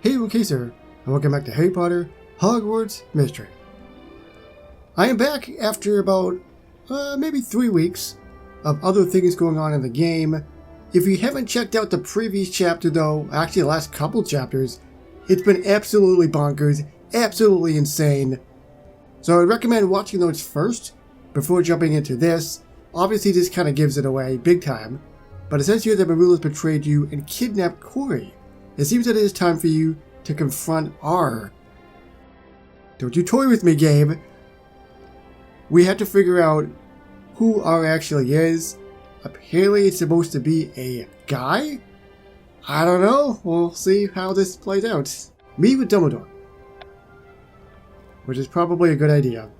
Hey, Caser, and welcome back to Harry Potter Hogwarts Mystery. I am back after about maybe 3 weeks of other things going on in the game. If you haven't checked out the previous chapter though, actually the last couple chapters, it's been absolutely bonkers, absolutely insane. So I'd recommend watching those first before jumping into this. Obviously this kind of gives it away big time, but it says here that Marula's betrayed you and kidnapped Corey. It seems that it is time for you to confront R. Don't you toy with me, Gabe. We have to figure out who R actually is. Apparently it's supposed to be a guy? I don't know. We'll see how this plays out. Meet with Dumbledore. Which is probably a good idea.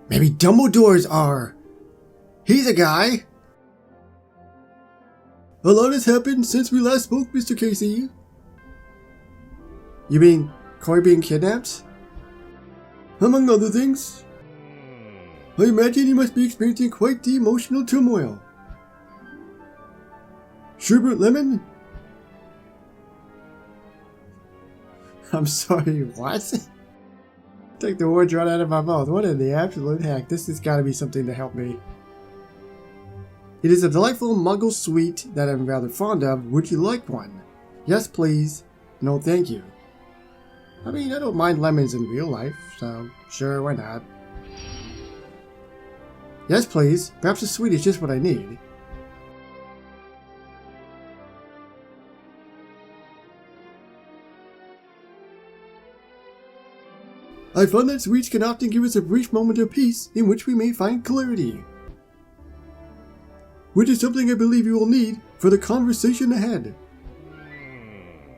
Maybe Dumbledore's are. He's a guy. A lot has happened since we last spoke, Mr. Casey. You mean Corey being kidnapped? Among other things. I imagine he must be experiencing quite the emotional turmoil. Sherbet Lemon? I'm sorry, what? Take the words right out of my mouth. What in the absolute heck? This has got to be something to help me. It is a delightful muggle sweet that I'm rather fond of. Would you like one? Yes, please. No, thank you. I mean, I don't mind lemons in real life, so sure, why not? Yes, please. Perhaps a sweet is just what I need. I find that sweets can often give us a brief moment of peace in which we may find clarity. Which is something I believe you will need for the conversation ahead.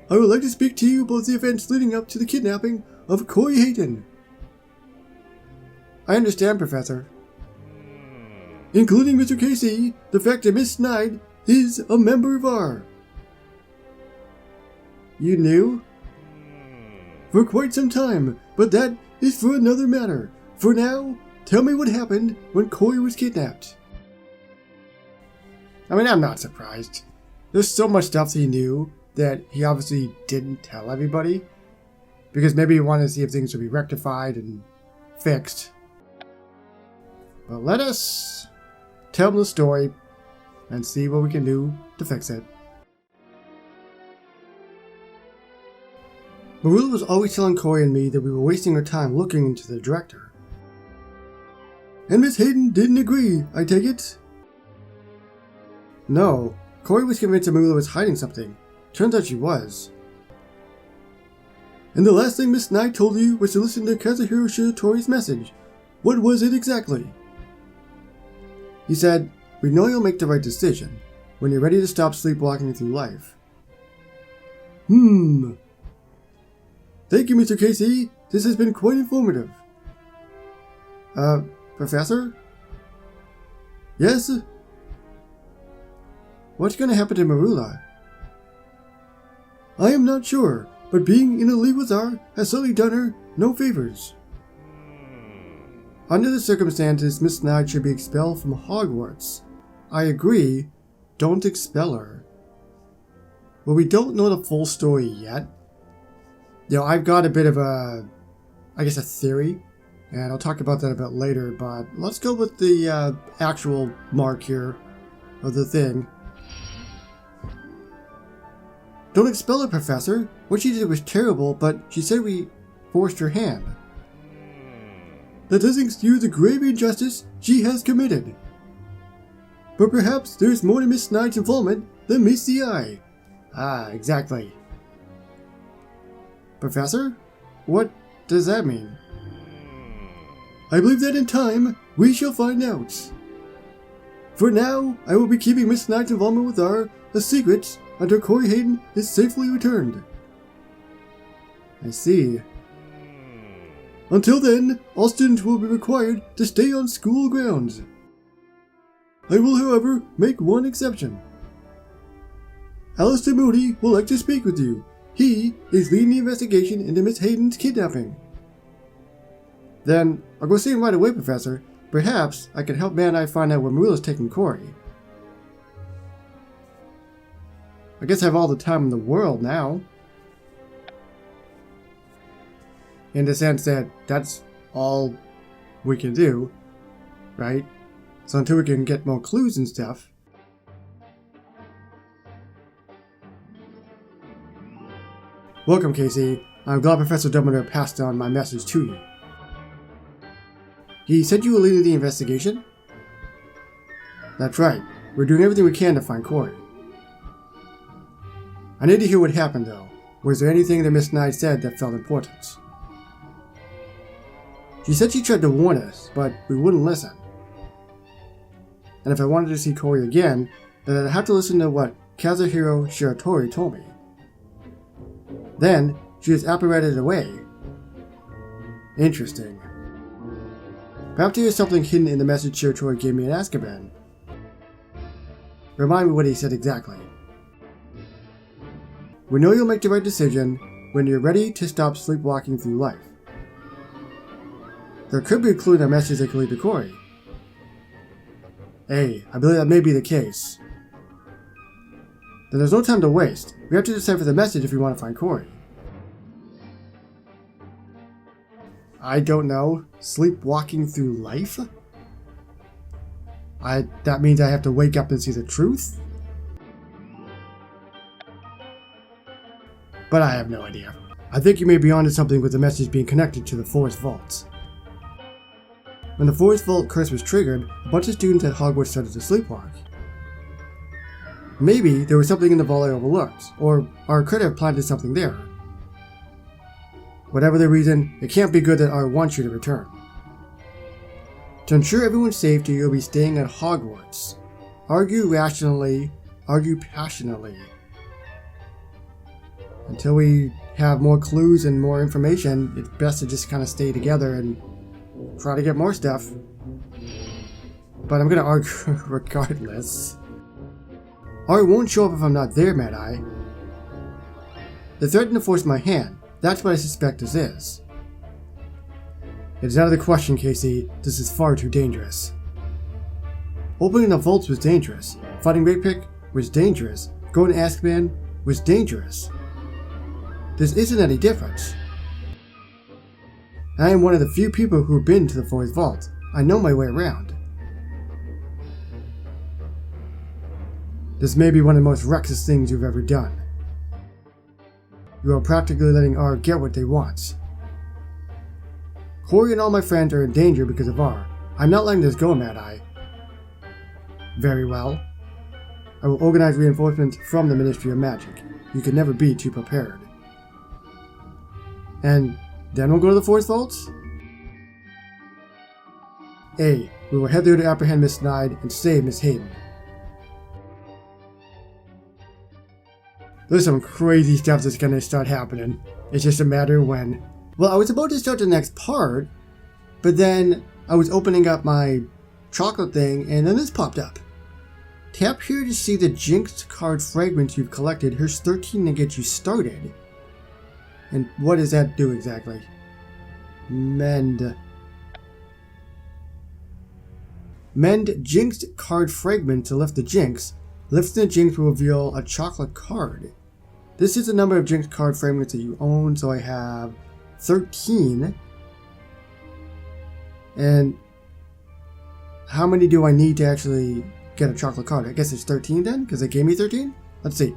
I would like to speak to you about the events leading up to the kidnapping of Corey Hayden. I understand, Professor. Including Mr. Casey, the fact that Miss Snide is a member of R. You knew? For quite some time, but that is for another matter. For now, tell me what happened when Corey was kidnapped. I mean, I'm not surprised. There's so much stuff he knew that he obviously didn't tell everybody. Because maybe he wanted to see if things would be rectified and fixed. But let us tell him the story and see what we can do to fix it. Marula was always telling Corey and me that we were wasting our time looking into the director. And Miss Hayden didn't agree, I take it? No, Corey was convinced that Marula was hiding something. Turns out she was. And the last thing Miss Snide told you was to listen to Kazuhiro Shiratori's message. What was it exactly? He said, "We know you'll make the right decision when you're ready to stop sleepwalking through life." Thank you, Mr. Casey. This has been quite informative. Professor? Yes? What's going to happen to Marula? I am not sure, but being in a league with R has certainly done her no favors. Under the circumstances, Miss Snide should be expelled from Hogwarts. I agree. Don't expel her. But we don't know the full story yet. You know, I've got a bit of a theory, and I'll talk about that a bit later, but let's go with the actual mark here of the thing. Don't expel her, Professor. What she did was terrible, but she said we forced her hand. That doesn't excuse the grave injustice she has committed. But perhaps there's more to Miss Snide's involvement than meets the eye. Ah, exactly. Professor? What does that mean? I believe that in time, we shall find out. For now, I will be keeping Miss Snide's involvement with R a secret until Corey Hayden is safely returned. I see. Until then, all students will be required to stay on school grounds. I will, however, make one exception. Alistair Moody would like to speak with you. He is leading the investigation into Miss Hayden's kidnapping. Then, I'll go see him right away, Professor. Perhaps I can help Man I find out where Marilla's taking Corey. I guess I have all the time in the world now. In the sense that that's all we can do, right? So until we can get more clues and stuff. Welcome, Casey. I'm glad Professor Dumbledore passed on my message to you. He said you were leading the investigation? That's right. We're doing everything we can to find Corey. I need to hear what happened, though. Was there anything that Miss Knight said that felt important? She said she tried to warn us, but we wouldn't listen. And if I wanted to see Corey again, then I'd have to listen to what Kazuhiro Shiratori told me. Then, she just apparated away. Interesting. Perhaps there is something hidden in the message Shiratori gave me in Azkaban. Remind me what he said exactly. We know you'll make the right decision when you're ready to stop sleepwalking through life. There could be a clue in that message that could lead to Corey. Hey, I believe that may be the case. Then there's no time to waste. We have to decipher the message if we want to find Corey. I don't know. Sleepwalking through life? That means I have to wake up and see the truth? But I have no idea. I think you may be onto something with the message being connected to the Forest Vaults. When the Forest Vault curse was triggered, a bunch of students at Hogwarts started to sleepwalk. Maybe there was something in the vault I overlooked, or R could have planted something there. Whatever the reason, it can't be good that R wants you to return. To ensure everyone's safety, you'll be staying at Hogwarts. Argue rationally, argue passionately. Until we have more clues and more information, it's best to just kind of stay together and try to get more stuff. But I'm gonna argue regardless. R won't show up if I'm not there, Mad Eye. They threatened to force my hand. That's what I suspect this is. It is out of the question, Casey. This is far too dangerous. Opening the vaults was dangerous. Fighting Rapick was dangerous. Going to Azkaban was dangerous. This isn't any different. I am one of the few people who have been to the Forest Vault. I know my way around. This may be one of the most reckless things you've ever done. You are practically letting R get what they want. Corey and all my friends are in danger because of R. I'm not letting this go, Mad Eye. Very well. I will organize reinforcements from the Ministry of Magic. You can never be too prepared. And then we'll go to the Forest Vaults? A. We will head there to apprehend Miss Snide and save Miss Hayden. There's some crazy stuff that's gonna start happening. It's just a matter of when. Well, I was about to start the next part, but then I was opening up my chocolate thing and then this popped up. Tap here to see the Jinx card fragments you've collected. Here's 13 to get you started. And what does that do exactly? Mend. Mend Jinx card fragment to lift the Jinx. Lifting the Jinx will reveal a chocolate card. This is the number of Jinx card fragments that you own, so I have 13. And how many do I need to actually get a chocolate card? I guess it's 13 then, because they gave me 13? Let's see.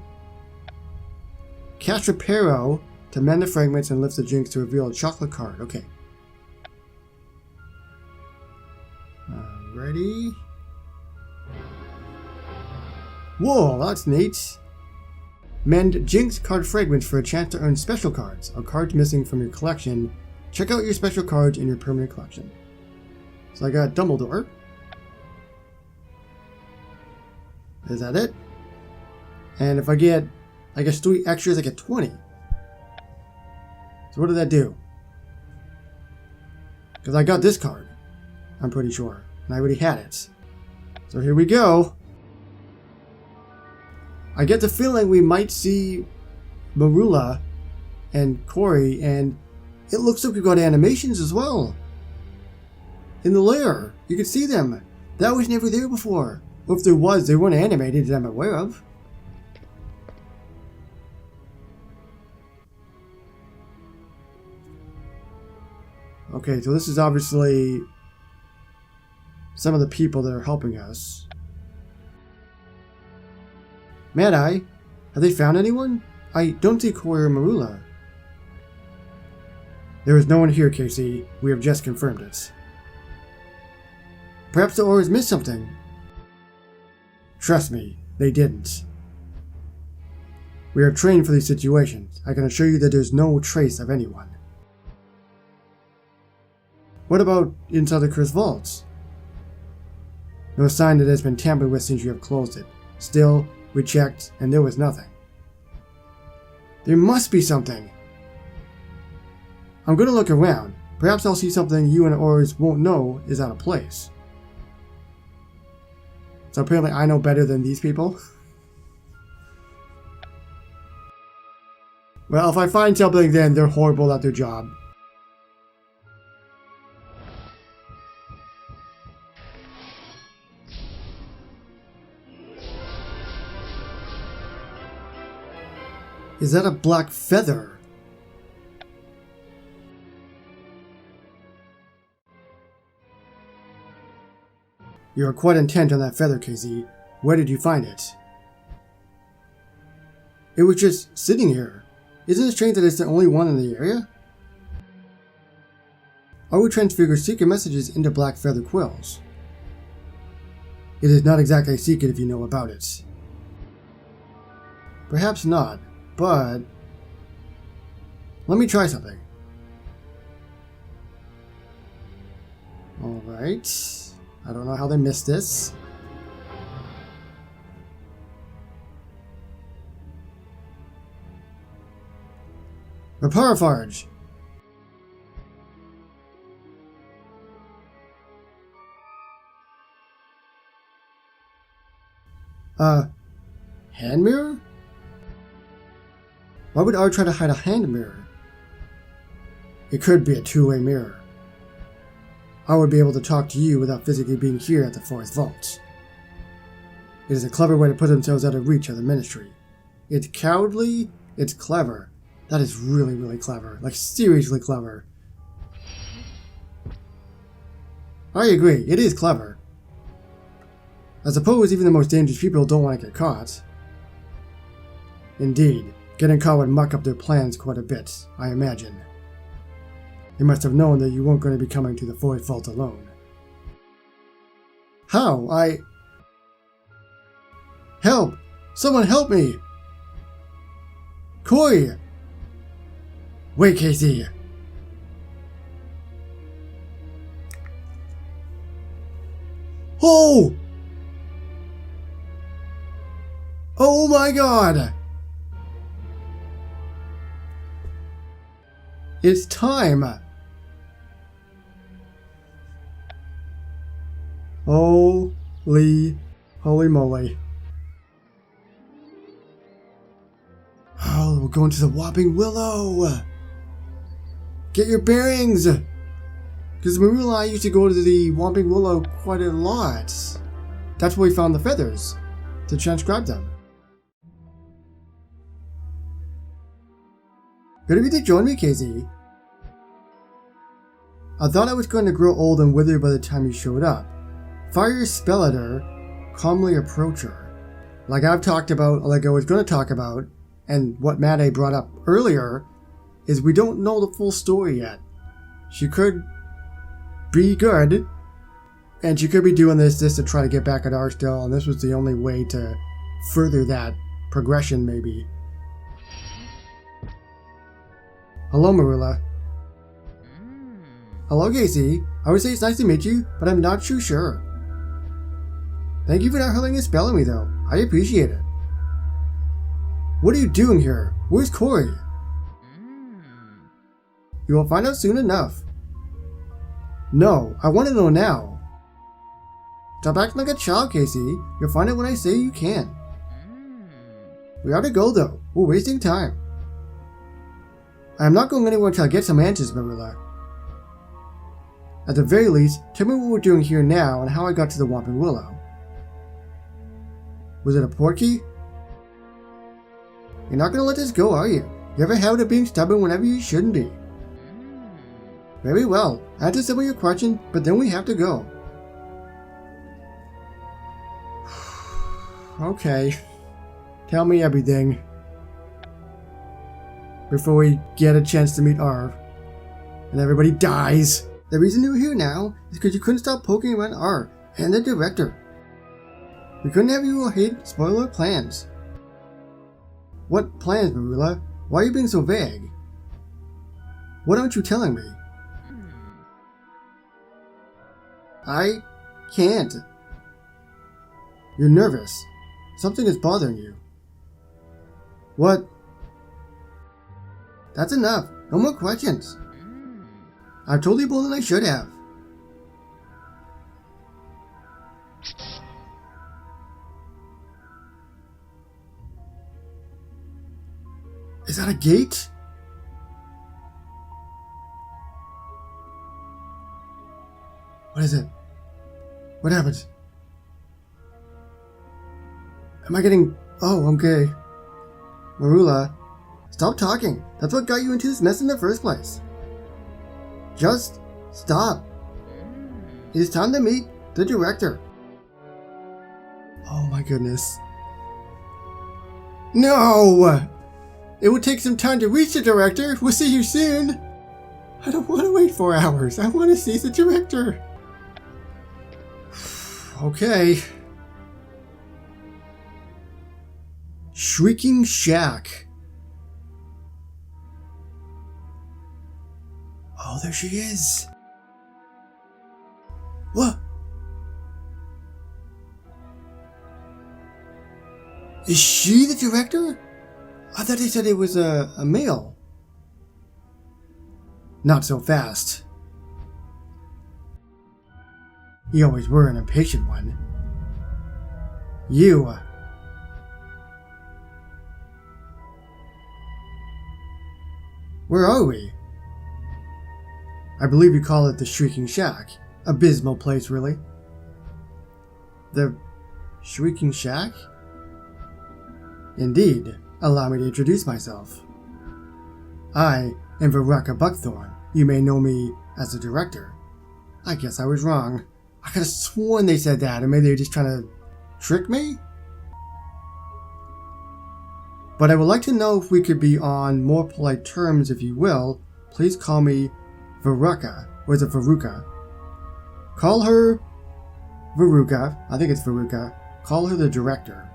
Cast Reparo to mend the fragments and lift the Jinx to reveal a chocolate card. Okay. Alrighty. Whoa, that's neat. Mend Jinx card fragments for a chance to earn special cards, or cards missing from your collection. Check out your special cards in your permanent collection. So I got Dumbledore. Is that it? And if I get, I guess 3 extras, I get 20. So what did that do? Because I got this card, I'm pretty sure, and I already had it. So here we go. I get the feeling we might see Marula and Corey, and it looks like we've got animations as well. In the lair, you can see them. That was never there before. Or if there was, they weren't animated that I'm aware of. Okay, so this is obviously some of the people that are helping us. Mad Eye, have they found anyone? I don't see Corey or Marula. There is no one here, Casey. We have just confirmed it. Perhaps the Aurors missed something. Trust me, they didn't. We are trained for these situations. I can assure you that there's no trace of anyone. What about inside the cursed vaults? No sign that it has been tampered with since you have closed it. Still, we checked, and there was nothing. There must be something. I'm going to look around. Perhaps I'll see something you and Aurors won't know is out of place. So apparently I know better than these people. Well, if I find something, then they're horrible at their job. Is that a black feather? You are quite intent on that feather, Casey. Where did you find it? It was just sitting here. Isn't it strange that it's the only one in the area? I would transfigure secret messages into black feather quills. It is not exactly a secret if you know about it. Perhaps not, but let me try something. Alright. I don't know how they missed this. Reparafarge! Hand mirror? Why would R try to hide a hand mirror? It could be a two-way mirror. I would be able to talk to you without physically being here at the forest vaults. It is a clever way to put themselves out of reach of the ministry. It's cowardly, it's clever. That is really, really clever. Like, seriously clever. I agree, it is clever. I suppose even the most dangerous people don't want to get caught. Indeed, getting caught would muck up their plans quite a bit, I imagine. They must have known that you weren't going to be coming to the forest vault alone. How? Help! Someone help me! Corey! Wait, Casey! Oh! Oh my god! It's time! Holy moly. Oh, we're going to the Whopping Willow! Get your bearings! Because Marula and I used to go to the Whopping Willow quite a lot. That's where we found the feathers, to transcribe them. Good of you to join me, Casey. I thought I was going to grow old and wither by the time you showed up. Fire your spell at her, calmly approach her. Like I've talked about, like I was going to talk about, and what Maddie brought up earlier, is we don't know the full story yet. She could be good, and she could be doing this to try to get back at R still, and this was the only way to further that progression, maybe. Hello, Marula. Hello, Casey. I would say it's nice to meet you, but I'm not too sure. Thank you for not hurling a spell at me, though. I appreciate it. What are you doing here? Where's Corey? You will find out soon enough. No, I want to know now. Stop acting like a child, Casey. You'll find out when I say you can. We ought to go, though. We're wasting time. I am not going anywhere until I get some answers, Marilla. At the very least, tell me what we're doing here now and how I got to the Whomping Willow. Was it a portkey? You're not gonna let this go, are you? You have a habit of being stubborn whenever you shouldn't be. Very well. Answer some of your questions, but then we have to go. Okay. Tell me everything. Before we get a chance to meet Arv. And everybody dies. The reason you're here now is because you couldn't stop poking around Arv and the director. We couldn't have you all hate spoiler plans. What plans, Marilla? Why are you being so vague? What aren't you telling me? I can't. You're nervous. Something is bothering you. What? That's enough. No more questions. I've told you more than I should have. Is that a gate? What is it? What happened? Am I getting... Oh, okay. Marilla, stop talking. That's what got you into this mess in the first place. Just stop. It is time to meet the director. Oh my goodness. No! It would take some time to reach the director. We'll see you soon. I don't want to wait 4 hours. I want to see the director. Okay. Shrieking Shack. Oh, there she is. What? Is she the director? I thought they said it was a male. Not so fast. You always were an impatient one. You. Where are we? I believe you call it the Shrieking Shack. Abysmal place, really. The Shrieking Shack? Indeed. Allow me to introduce myself. I am Veruca Buckthorn. You may know me as the director. I guess I was wrong. I could have sworn they said that, or maybe they were just trying to trick me? But I would like to know if we could be on more polite terms, if you will. Please call me Veruca. Or is it Veruca? Call her Veruca. I think it's Veruca. Call her the director.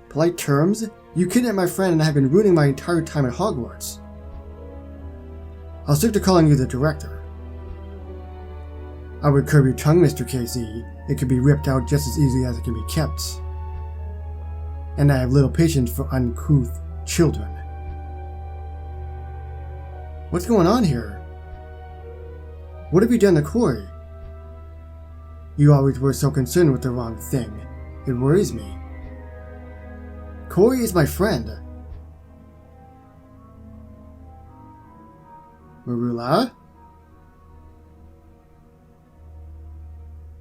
Polite terms? You kidnapped my friend and have been ruining my entire time at Hogwarts. I'll stick to calling you the director. I would curb your tongue, Mr. KC. It could be ripped out just as easily as it can be kept. And I have little patience for uncouth children. What's going on here? What have you done to Corey? You always were so concerned with the wrong thing. It worries me. Corey is my friend. Marilla?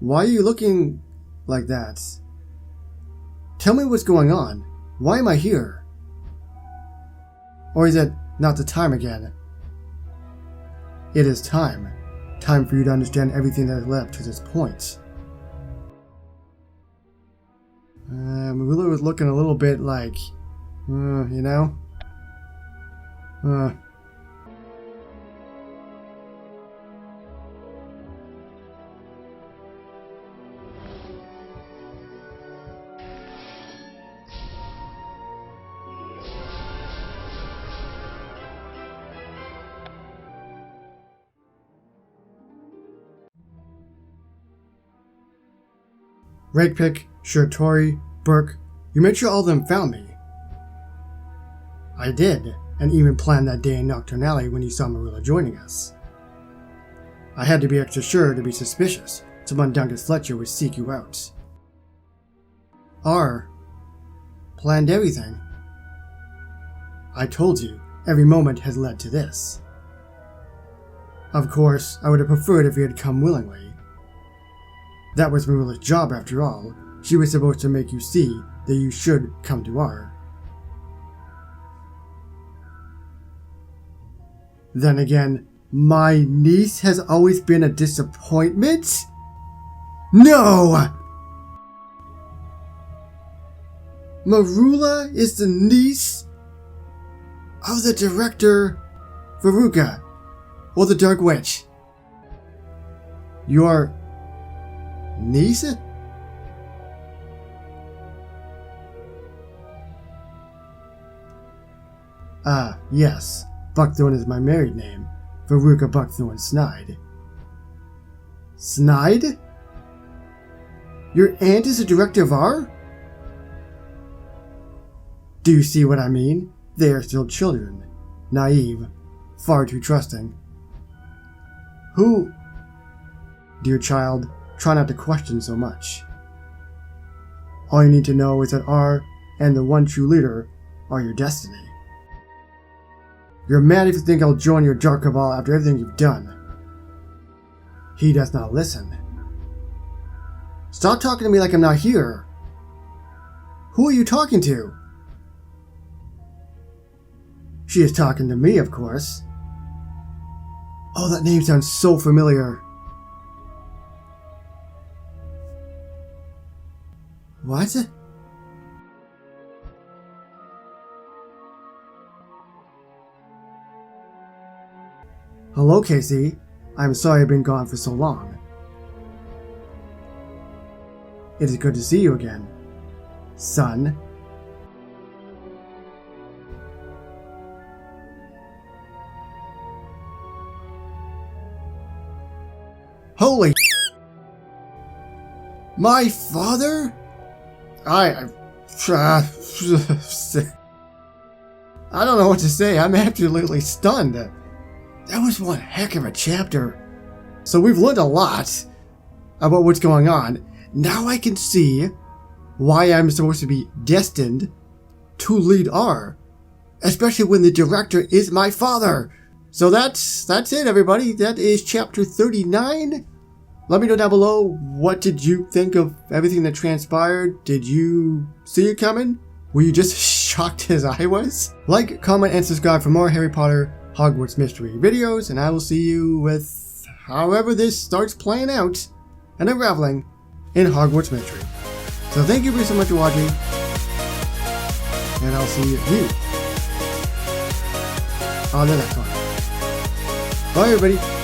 Why are you looking like that? Tell me what's going on. Why am I here? Or is it not the time again? It is time. Time for you to understand everything that has led up to this point. Marilla was looking a little bit like, you know? Rakepick, Shirtori, Burke, you made sure all of them found me. I did, and even planned that day in Nocturnally when you saw Marilla joining us. I had to be extra sure to be suspicious, so Mundungus Fletcher would seek you out. R planned everything. I told you, every moment has led to this. Of course, I would have preferred if you had come willingly. That was Marilla's job after all. She was supposed to make you see that you should come to our. Then again, my niece has always been a disappointment? No! Marula is the niece of the director, Veruca, or the Dark Witch. Your niece? Yes. Buckthorn is my married name. Veruca Buckthorn Snide. Snide? Your aunt is a director of our? Do you see what I mean? They are still children. Naive. Far too trusting. Who? Dear child, try not to question so much. All you need to know is that R and the one true leader are your destiny. You're mad if you think I'll join your dark cabal after everything you've done. He does not listen. Stop talking to me like I'm not here. Who are you talking to? She is talking to me, of course. Oh, that name sounds so familiar. What? Hello, Casey. I'm sorry I've been gone for so long. It is good to see you again, son. Holy my father? I don't know what to say. I'm absolutely stunned. That was one heck of a chapter. So we've learned a lot about what's going on. Now I can see why I'm supposed to be destined to lead R, especially when the director is my father. So that's it, everybody. That is chapter 39. Let me know down below, what did you think of everything that transpired? Did you see it coming? Were you just shocked as I was? Like, comment, and subscribe for more Harry Potter Hogwarts Mystery videos, and I will see you with however this starts playing out and unraveling in Hogwarts Mystery. So thank you very so much for watching, and I'll see you on the next one. Bye, everybody.